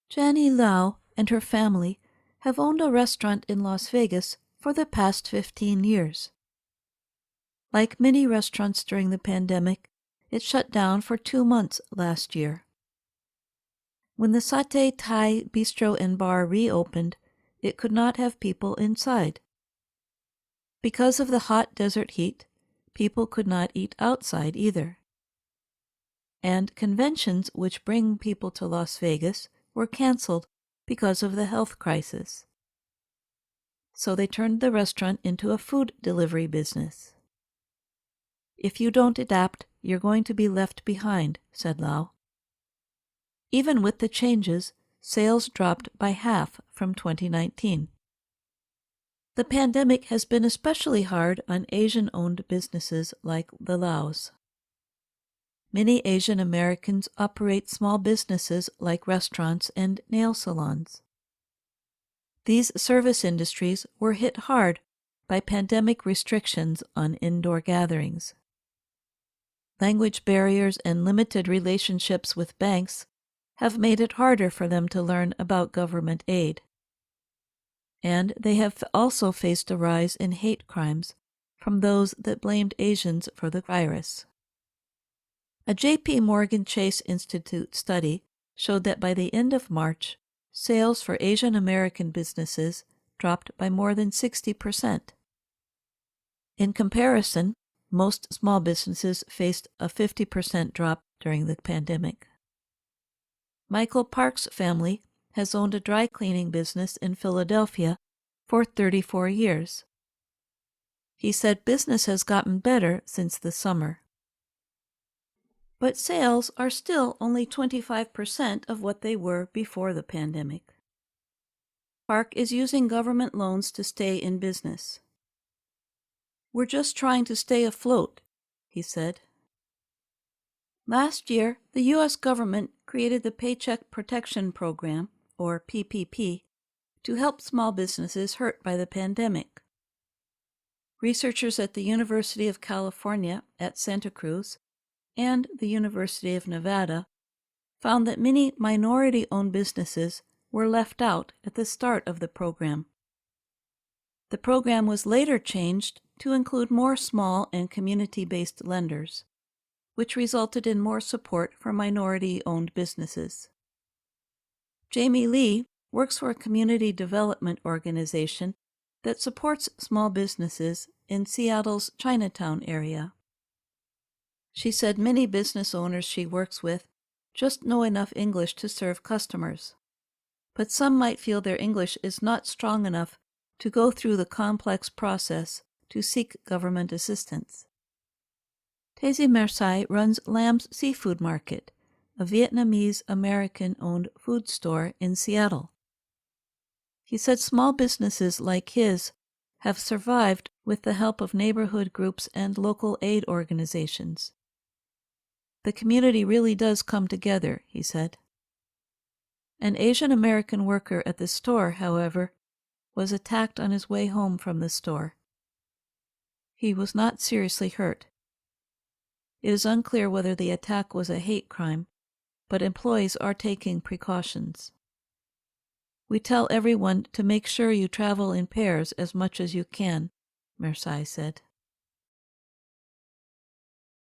Jenny Lau and her family have owned a restaurant in Las Vegas for the past 15 years. Like many restaurants during the pandemic, it shut down for 2 months last year. When the SATAY Thai Bistro and Bar reopened, it could not have people inside. Because of the hot desert heat, people could not eat outside either. And conventions which bring people to Las Vegas were canceled because of the health crisis. So they turned the restaurant into a food delivery business. If you don't adapt, you're going to be left behind, said Lau. Even with the changes, sales dropped by half from 2019. The pandemic has been especially hard on Asian-owned businesses like the Laos. Many Asian Americans operate small businesses like restaurants and nail salons. These service industries were hit hard by pandemic restrictions on indoor gatherings. Language barriers and limited relationships with banks have made it harder for them to learn about government aid. And they have also faced a rise in hate crimes from those that blamed Asians for the virus. A J.P. Morgan Chase Institute study showed that by the end of March, sales for Asian American businesses dropped by more than 60%. In comparison, most small businesses faced a 50% drop during the pandemic. Michael Park's family has owned a dry cleaning business in Philadelphia for 34 years. He said business has gotten better since the summer. But sales are still only 25% of what they were before the pandemic. Park is using government loans to stay in business. We're just trying to stay afloat, he said. Last year, the U.S. government created the Paycheck Protection Program, or PPP, to help small businesses hurt by the pandemic. Researchers at the University of California at Santa Cruz and the University of Nevada found that many minority-owned businesses were left out at the start of the program. The program was later changed to include more small and community-based lenders, which resulted in more support for minority-owned businesses. Jamie Lee works for a community development organization that supports small businesses in Seattle's Chinatown area. She said many business owners she works with just know enough English to serve customers, but some might feel their English is not strong enough to go through the complex process to seek government assistance. Tazy Mersai runs Lamb's Seafood Market, a Vietnamese-American-owned food store in Seattle. He said small businesses like his have survived with the help of neighborhood groups and local aid organizations. The community really does come together, he said. An Asian American worker at the store, however, was attacked on his way home from the store. He was not seriously hurt. It is unclear whether the attack was a hate crime, but employees are taking precautions. We tell everyone to make sure you travel in pairs as much as you can, Mersai said.